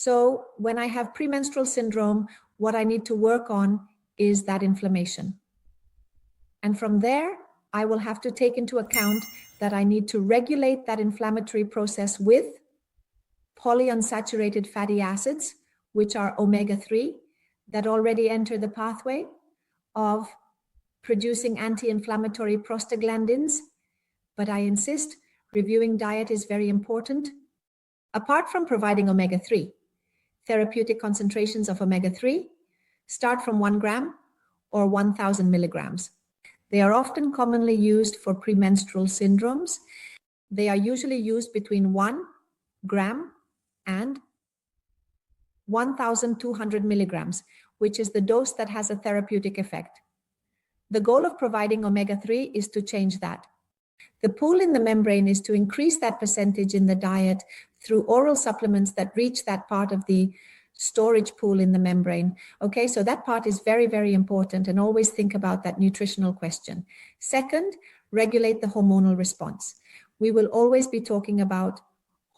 So when I have premenstrual syndrome, what I need to work on is that inflammation. And from there, I will have to take into account that I need to regulate that inflammatory process with polyunsaturated fatty acids, which are omega-3, that already enter the pathway of producing anti-inflammatory prostaglandins. But I insist, reviewing diet is very important. Apart from providing omega-3, therapeutic concentrations of omega-3 start from 1 gram or 1,000 milligrams. They are often commonly used for premenstrual syndromes. They are usually used between 1 gram and 1,200 milligrams, which is the dose that has a therapeutic effect. The goal of providing omega-3 is to change that. The pool in the membrane is to increase that percentage in the diet through oral supplements that reach that part of the storage pool in the membrane. Okay, so that part is very, very important, and always think about that nutritional question. Second, regulate the hormonal response. We will always be talking about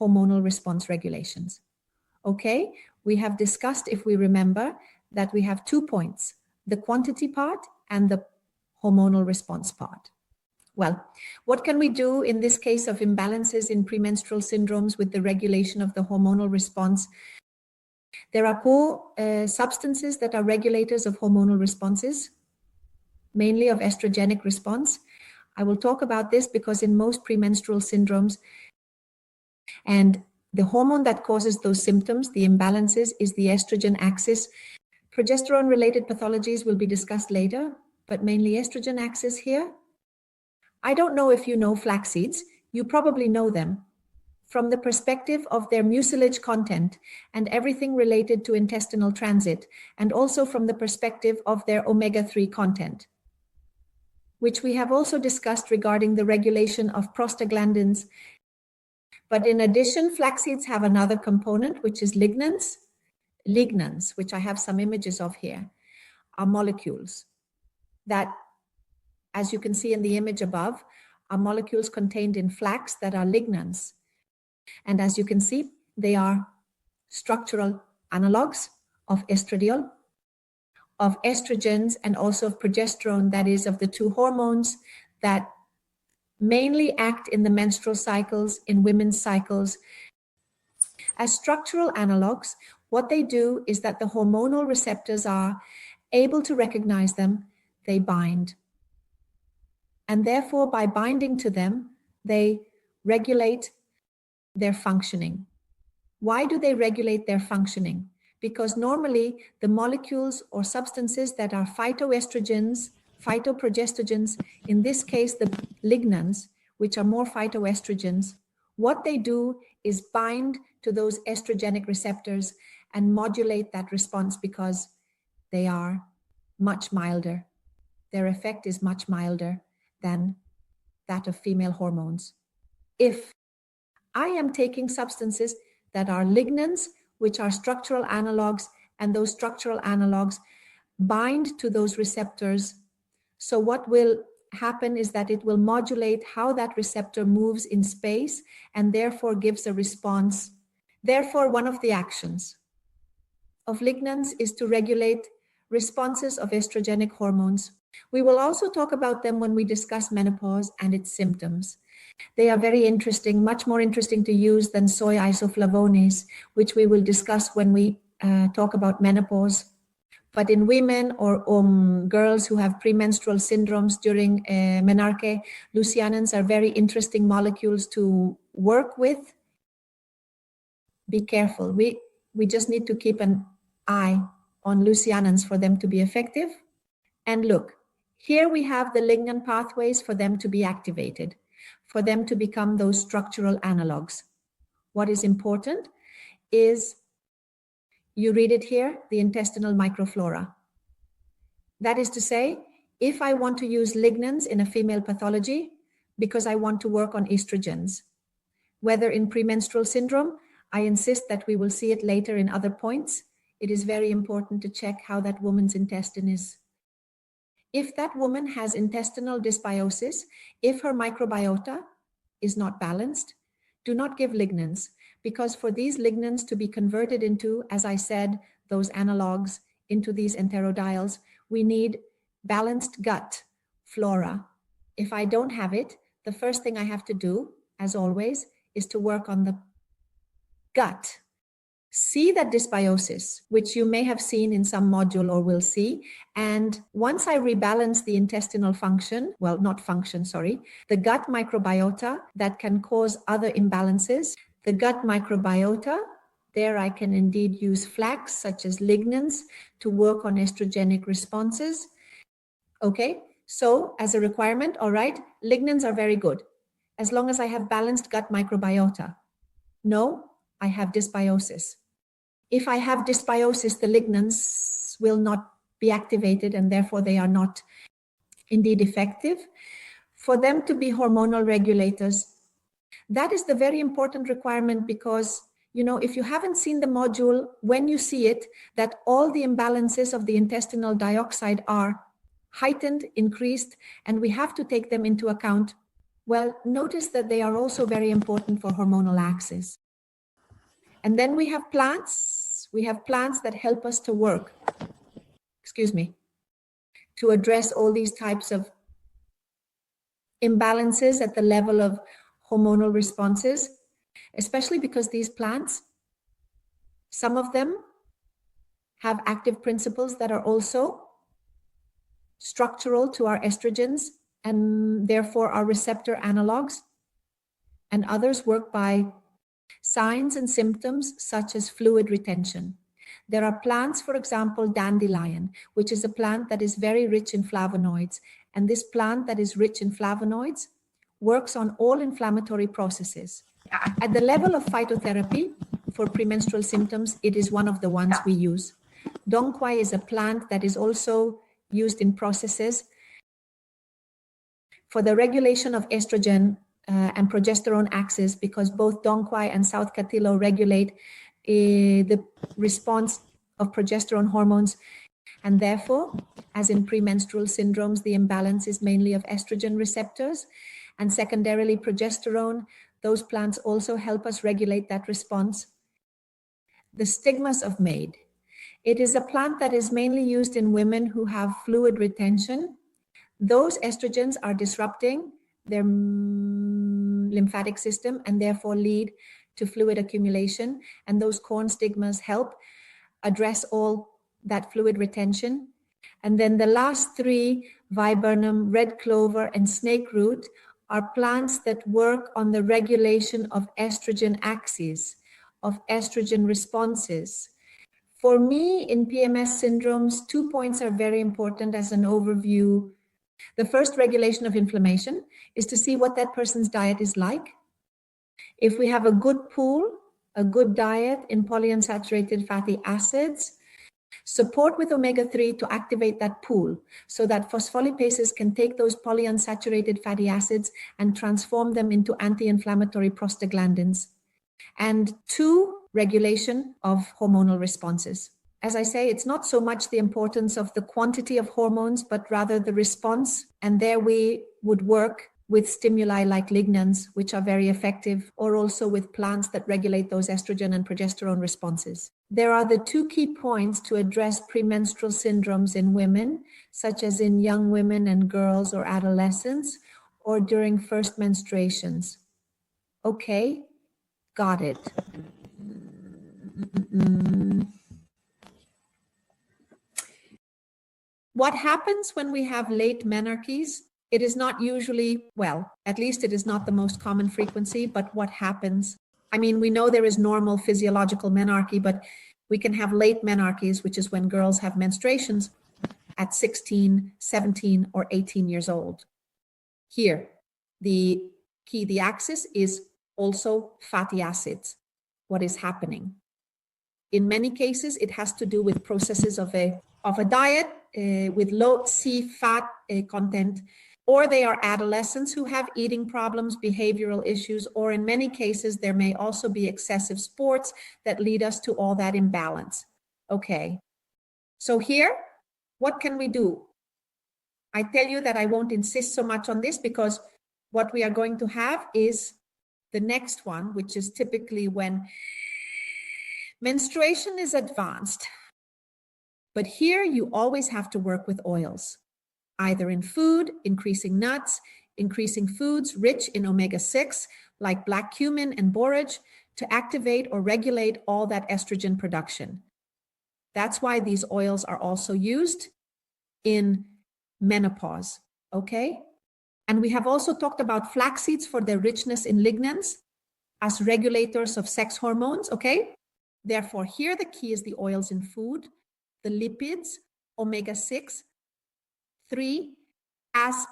hormonal response regulations. Okay, we have discussed, if we remember, that we have 2 points, the quantity part and the hormonal response part. Well, what can we do in this case of imbalances in premenstrual syndromes with the regulation of the hormonal response? There are substances that are regulators of hormonal responses, mainly of estrogenic response. I will talk about this because in most premenstrual syndromes, and the hormone that causes those symptoms, the imbalances, is the estrogen axis. Progesterone-related pathologies will be discussed later, but mainly estrogen axis here. I don't know if you know flax seeds. You probably know them from the perspective of their mucilage content and everything related to intestinal transit, and also from the perspective of their omega-3 content, which we have also discussed regarding the regulation of prostaglandins. But in addition, flax seeds have another component, which is lignans. Lignans, which I have some images of here, are molecules that, as you can see in the image above, are molecules contained in flax that are lignans. And as you can see, they are structural analogs of estradiol, of estrogens, and also of progesterone, that is, of the 2 hormones that mainly act in the menstrual cycles, in women's cycles. As structural analogs, what they do is that the hormonal receptors are able to recognize them, they bind. And therefore, by binding to them, they regulate their functioning. Why do they regulate their functioning? Because normally the molecules or substances that are phytoestrogens, phytoprogestogens, in this case the lignans, which are more phytoestrogens, what they do is bind to those estrogenic receptors and modulate that response because they are much milder. Their effect is much milder than that of female hormones. If I am taking substances that are lignans, which are structural analogs, and those structural analogs bind to those receptors. So what will happen is that it will modulate how that receptor moves in space and therefore gives a response. Therefore, one of the actions of lignans is to regulate responses of estrogenic hormones. We will also talk about them when we discuss menopause and its symptoms. They are very interesting, much more interesting to use than soy isoflavones, which we will discuss when we talk about menopause. But in women or girls who have premenstrual syndromes during menarche, luteinins are very interesting molecules to work with. Be careful. We just need to keep an eye on luteinins for them to be effective. And look, here we have the lignan pathways for them to be activated, for them to become those structural analogs. What is important is, you read it here, the intestinal microflora. That is to say, if I want to use lignans in a female pathology because I want to work on estrogens, whether in premenstrual syndrome, I insist that we will see it later in other points. It is very important to check how that woman's intestine is. If that woman has intestinal dysbiosis, if her microbiota is not balanced, do not give lignans, because for these lignans to be converted into, as I said, those analogs into these enterodiols, we need balanced gut flora. If I don't have it, the first thing I have to do, as always, is to work on the gut. See that dysbiosis, which you may have seen in some module or will see. And once I rebalance the intestinal function, well, not function, sorry, the gut microbiota that can cause other imbalances, the gut microbiota, there I can indeed use flax, such as lignans, to work on estrogenic responses. Okay, so as a requirement, all right, lignans are very good, as long as I have balanced gut microbiota. No, I have dysbiosis. If I have dysbiosis, the lignans will not be activated and therefore they are not indeed effective. For them to be hormonal regulators, that is the very important requirement because, you know, if you haven't seen the module, when you see it, that all the imbalances of the intestinal dioxide are heightened, increased, and we have to take them into account. Well, notice that they are also very important for hormonal axis. And then we have plants. We have plants that help us to work, to address all these types of imbalances at the level of hormonal responses, especially because these plants, some of them have active principles that are also structural to our estrogens and therefore our receptor analogs, and others work by signs and symptoms such as fluid retention. There are plants, for example, dandelion, which is a plant that is very rich in flavonoids. And this plant that is rich in flavonoids works on all inflammatory processes. At the level of phytotherapy for premenstrual symptoms, it is one of the ones we use. Quai is a plant that is also used in processes for the regulation of estrogen and progesterone axis, because both Quai and South Catilo regulate the response of progesterone hormones. And therefore, as in premenstrual syndromes, the imbalance is mainly of estrogen receptors and secondarily progesterone. Those plants also help us regulate that response. The stigmas of Maid. It is a plant that is mainly used in women who have fluid retention. Those estrogens are disrupting their lymphatic system and therefore lead to fluid accumulation. And those corn stigmas help address all that fluid retention. And then the last three, viburnum, red clover, and snake root, are plants that work on the regulation of estrogen axes, of estrogen responses. For me, in PMS syndromes, 2 points are very important as an overview. The first, regulation of inflammation, is to see what that person's diet is like. If we have a good pool, a good diet in polyunsaturated fatty acids, support with omega-3 to activate that pool so that phospholipases can take those polyunsaturated fatty acids and transform them into anti-inflammatory prostaglandins. And 2, regulation of hormonal responses. As I say, it's not so much the importance of the quantity of hormones, but rather the response. And there we would work with stimuli like lignans, which are very effective, or also with plants that regulate those estrogen and progesterone responses. There are the 2 key points to address premenstrual syndromes in women, such as in young women and girls or adolescents, or during first menstruations. Okay, got it. What happens when we have late menarches? It is not usually, well, at least it is not the most common frequency, but what happens? I mean, we know there is normal physiological menarche, but we can have late menarches, which is when girls have menstruations at 16, 17, or 18 years old. Here, the key, the axis is also fatty acids. What is happening? In many cases, it has to do with processes of a diet with low C fat content, or they are adolescents who have eating problems, behavioral issues, or in many cases, there may also be excessive sports that lead us to all that imbalance. Okay, so here, what can we do? I tell you that I won't insist so much on this because what we are going to have is the next one, which is typically when menstruation is advanced. But here you always have to work with oils, either in food, increasing nuts, increasing foods rich in omega-6, like black cumin and borage, to activate or regulate all that estrogen production. That's why these oils are also used in menopause, okay? And we have also talked about flax seeds for their richness in lignans as regulators of sex hormones, okay? Therefore, here the key is the oils in food, the lipids, omega-6, 3, as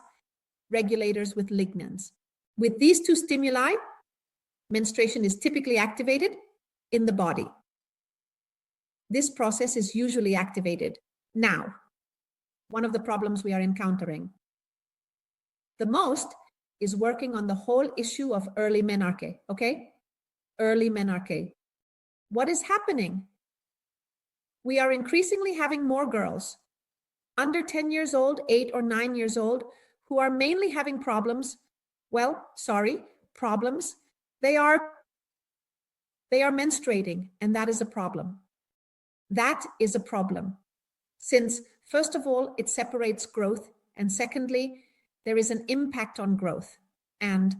regulators with lignans. With these two stimuli, menstruation is typically activated in the body. This process is usually activated now. One of the problems we are encountering the most is working on the whole issue of early menarche, okay? Early menarche. What is happening? We are increasingly having more girls under 10 years old, 8 or 9 years old, who are mainly having problems. Problems. They are menstruating, and that is a problem. That is a problem. Since, first of all, it separates growth, and secondly, there is an impact on growth. And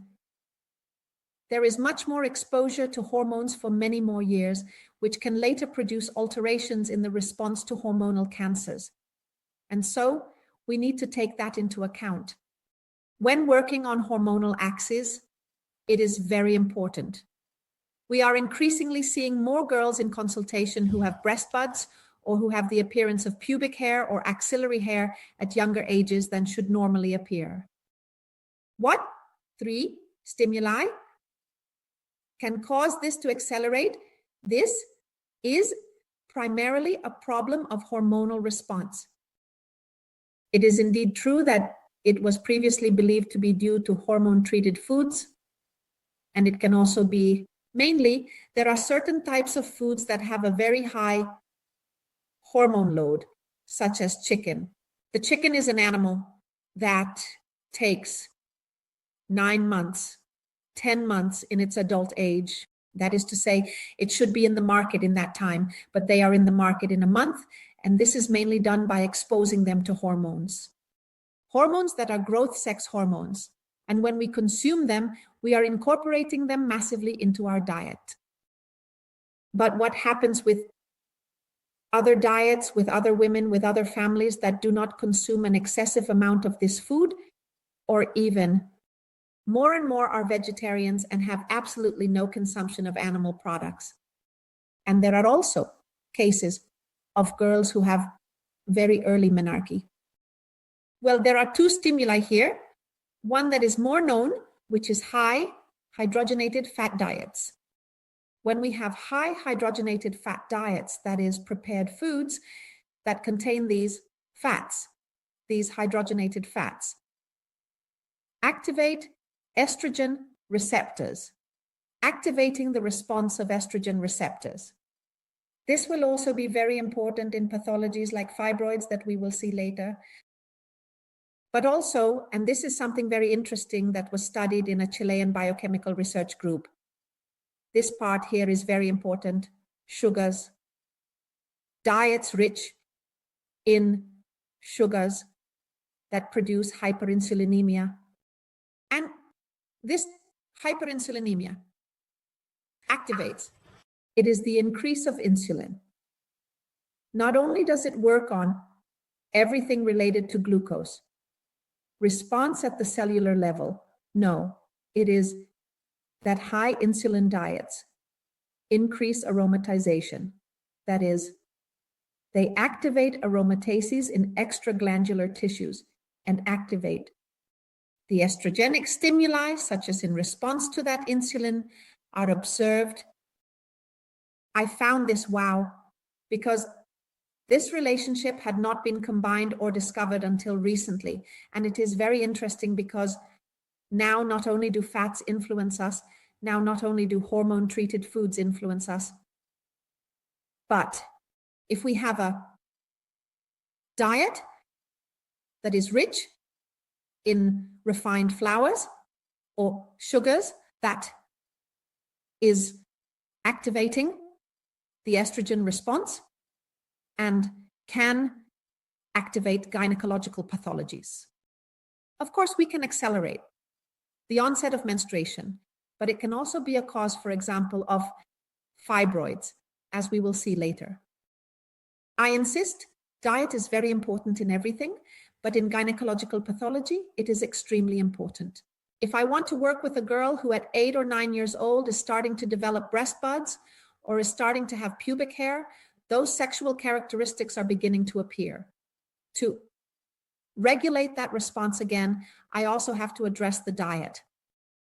there is much more exposure to hormones for many more years, which can later produce alterations in the response to hormonal cancers. And so we need to take that into account. When working on hormonal axes, it is very important. We are increasingly seeing more girls in consultation who have breast buds or who have the appearance of pubic hair or axillary hair at younger ages than should normally appear. What 3 stimuli can cause this to accelerate? This is primarily a problem of hormonal response. It is indeed true that it was previously believed to be due to hormone-treated foods, and it can also be mainly, there are certain types of foods that have a very high hormone load, such as chicken. The chicken is an animal that takes 9 months, 10 months in its adult age. That is to say, it should be in the market in that time, but they are in the market in a month, and this is mainly done by exposing them to hormones. Hormones that are growth sex hormones. And when we consume them, we are incorporating them massively into our diet. But what happens with other diets, with other women, with other families that do not consume an excessive amount of this food, or even more and more are vegetarians and have absolutely no consumption of animal products. And there are also cases of girls who have very early menarche. Well, there are 2 stimuli here. One that is more known, which is high hydrogenated fat diets. When we have high hydrogenated fat diets, that is prepared foods that contain these fats, these hydrogenated fats, activate estrogen receptors, activating the response of estrogen receptors. This will also be very important in pathologies like fibroids that we will see later. But also, and this is something very interesting that was studied in a Chilean biochemical research group. This part here is very important. Sugars, diets rich in sugars that produce hyperinsulinemia. And this hyperinsulinemia activates. It is the increase of insulin. Not only does it work on everything related to glucose, response at the cellular level, no, it is that high insulin diets increase aromatization. That is, they activate aromatases in extraglandular tissues and activate the estrogenic stimuli, such as in response to that insulin, are observed. I found this wow, because this relationship had not been combined or discovered until recently. And it is very interesting because now not only do fats influence us, now not only do hormone-treated foods influence us, but if we have a diet that is rich in refined flours or sugars that is activating the estrogen response and can activate gynecological pathologies. Of course, we can accelerate the onset of menstruation, but it can also be a cause, for example, of fibroids, as we will see later. I insist, diet is very important in everything, but in gynecological pathology, it is extremely important. If I want to work with a girl who at 8 or 9 years old is starting to develop breast buds or is starting to have pubic hair, those sexual characteristics are beginning to appear. To regulate that response again, I also have to address the diet.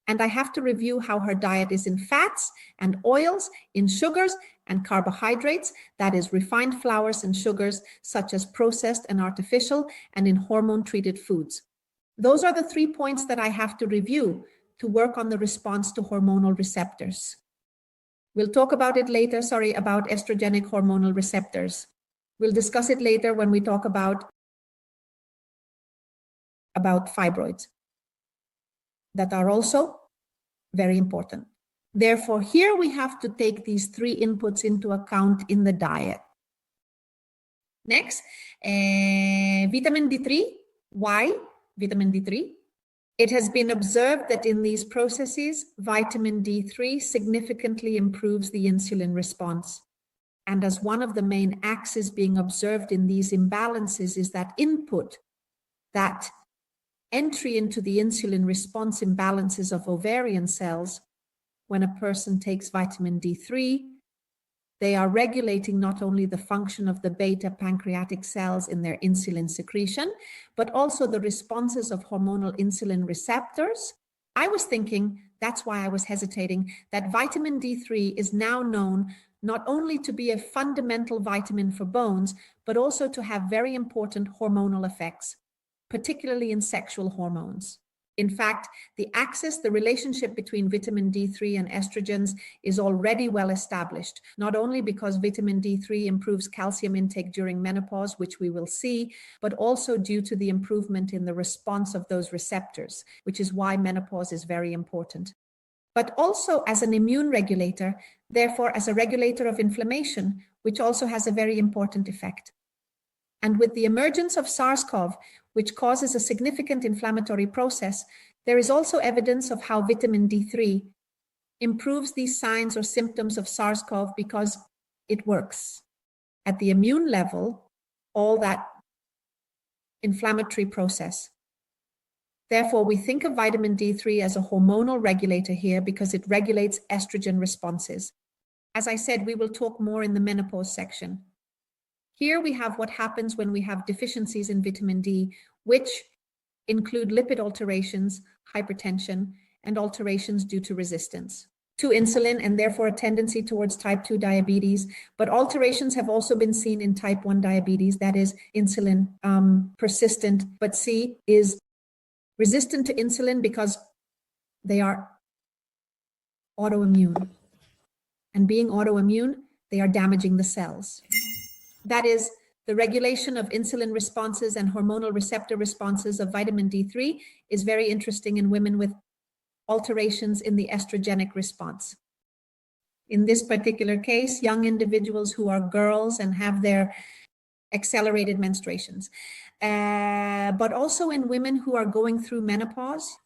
And I have to review how her diet is in fats and oils, in sugars and carbohydrates, that is refined flours and sugars such as processed and artificial, and in hormone-treated foods. Those are the 3 points that I have to review to work on the response to hormonal receptors. We'll talk about it later, about estrogenic hormonal receptors. We'll discuss it later when we talk about fibroids that are also very important. Therefore, here we have to take these 3 inputs into account in the diet. Next, vitamin D3. Why vitamin D3? It has been observed that in these processes, vitamin D3 significantly improves the insulin response. And as one of the main axes being observed in these imbalances is that input, that entry into the insulin response imbalances of ovarian cells, when a person takes vitamin D3, they are regulating not only the function of the beta pancreatic cells in their insulin secretion, but also the responses of hormonal insulin receptors. I was thinking, that's why I was hesitating, that vitamin D3 is now known not only to be a fundamental vitamin for bones, but also to have very important hormonal effects, particularly in sexual hormones. In fact, the relationship between vitamin D3 and estrogens is already well established, not only because vitamin D3 improves calcium intake during menopause, which we will see, but also due to the improvement in the response of those receptors, which is why menopause is very important. But also as an immune regulator, therefore as a regulator of inflammation, which also has a very important effect. And with the emergence of SARS-CoV, which causes a significant inflammatory process, there is also evidence of how vitamin D3 improves these signs or symptoms of SARS-CoV because it works. At the immune level, all that inflammatory process. Therefore, we think of vitamin D3 as a hormonal regulator here because it regulates estrogen responses. As I said, we will talk more in the menopause section. Here we have what happens when we have deficiencies in vitamin D, which include lipid alterations, hypertension, and alterations due to resistance to insulin and therefore a tendency towards type 2 diabetes. But alterations have also been seen in type 1 diabetes, that is insulin persistent, but C is resistant to insulin because they are autoimmune. And being autoimmune, they are damaging the cells. That is, the regulation of insulin responses and hormonal receptor responses of vitamin D3 is very interesting in women with alterations in the estrogenic response. In this particular case, young individuals who are girls and have their accelerated menstruations, but also in women who are going through menopause